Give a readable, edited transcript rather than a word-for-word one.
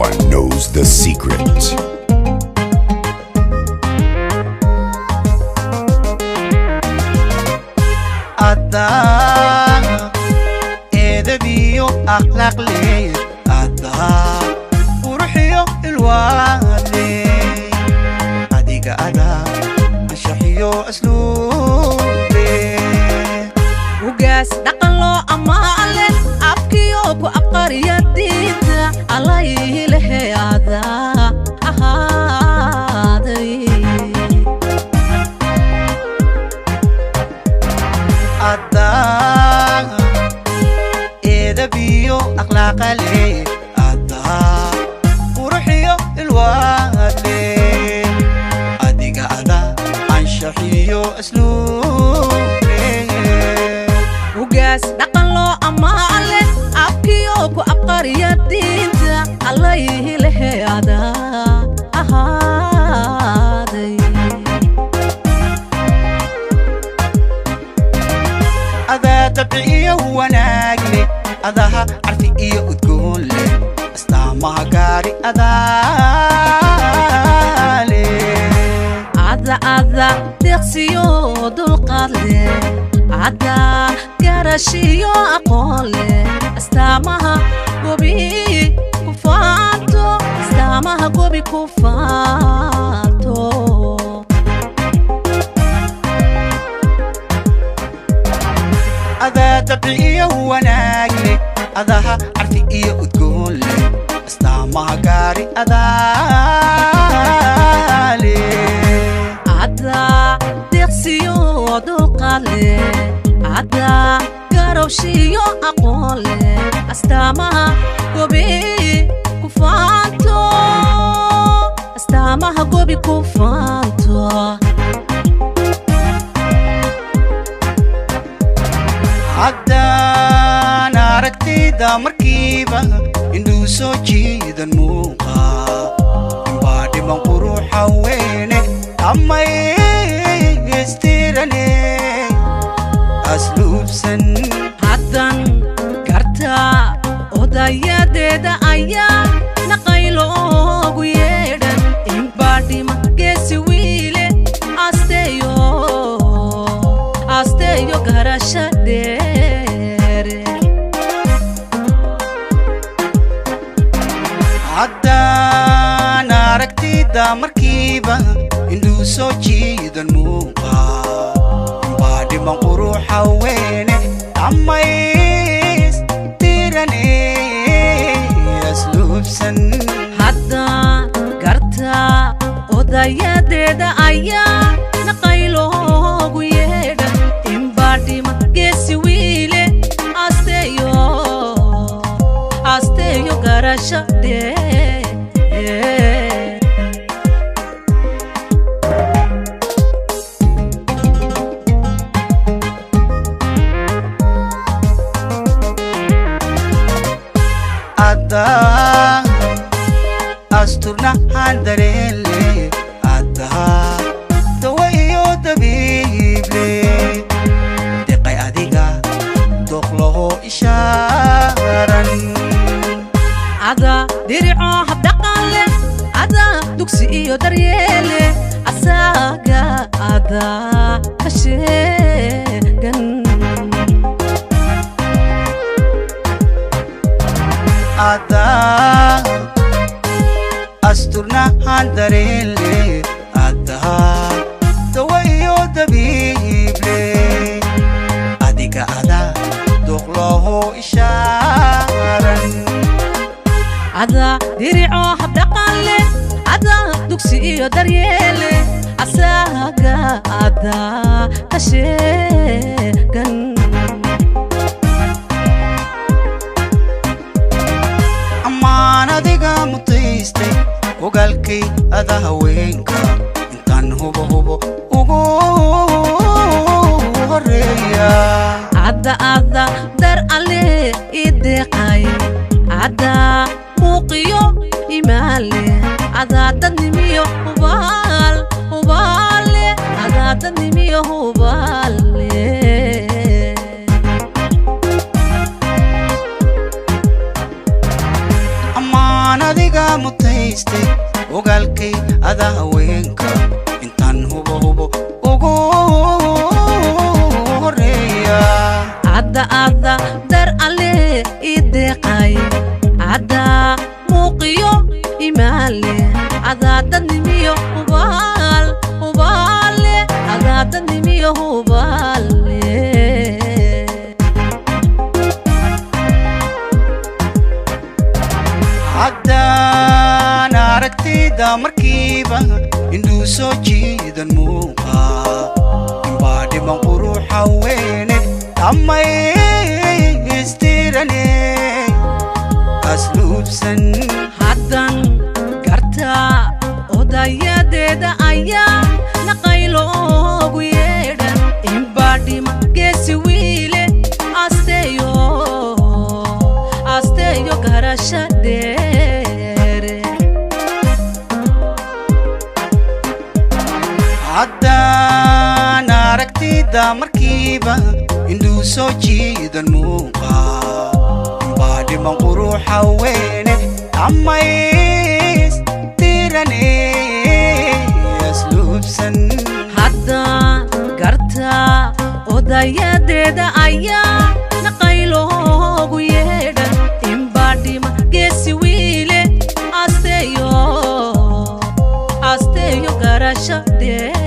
one knows the secret. Ada edebiyo akhlaq leh ada qurxiyo ilwaad leh adiga ada anshaxiyo asluub leh ugaas dhaqan loo amaale abkiyo ku abqariyadiida alayhi lehe ada ahaaday ada edebiyo akhlaq leh ada qurxiyo ilwaad leh adiga ada anshaxiyo asluub ugaas dhaqan loo amaale abkiyo ku abqariyadiida alayhi lehe ada ahaaday ada tabiiyo wanaag leh adaha carfi iyo udgoon leh astaamaha gaari ada leh ada deqsiyo dulqaad leh ada garashiyo aqoon leh astaamaha gobi ku faanto astaamaha gobi ku faanto ada tabiiyo wanaag leh adaha carfi iyo udgoon leh astaamaha gaari ada leh ada deqsiyo dulqaad leh ada garashiyo aqoon leh astaamaha gobi ku faanto astaamaha gobi ku faanto haddaan aragtida markiiba indhuu soo jiidan muuqa inbaa dhiman quruxa weyne dhammaystirane asluubsan haddan gartaa odayadeeda ayaa naqayloogu yeedhan inbaa dhima geesi wiile asteeyo garasha dheere haddaan aragtida markiiba indhuu soo jiidan muuqa inbaa dhiman quruxa weyne dhammaystirane asluubsan haddan gartaa odayadeeda ayaa naqayloogu yeedhan inbaa dhima geesi wiile asteeyo garasha dheere ada asturnahan dareenle ada dawa iyo dabiible deqay adiga doqloho ishaaran ada dirico habdhaqan leh ada dugsi iyo daryeele asaga ada ka sheegan ada asturnahan dareenle ada dawa iyo dabiible adiga ada doqloho ishaaran ada dirico habdhaqan leh ada dugsi iyo daryeele asaga ada ka sheegan ammaan adiga mutaystay ogaalkay ada haweenka intaan hubo ugu horeeya ada dar alle ideeqay ada muuqiyo imaale ada dadnimiyo hubaale ada dadnimiyo hubaale ammaan adiga mutaystay ogaalkay ada haweenka intaan hubo ugu horeeya ada dar alle ideeqay ada muuqiyo imaale ada dadnimiyo hubaale ada dadnimiyo hubaale haddaan aragtida markiiba indhuu soo jiidan muuqa inbaa dhiban quruxa weyne dhammaystirane asluubsan haddan gartaa odayadeeda ayaa naqayloogu yeedhan inbaa dhima geesi wiile asteeyo garasha dheere haddaan aragtida markiiba indhuu soo jiidan muuqa inbaa dhiban quruxa weyne dhammaystirane asluubsan haddaan gartaa odayadeeda ayaa naqayloogu yeedhan inbaa dhima geesi wiile asteeyo garasha dheere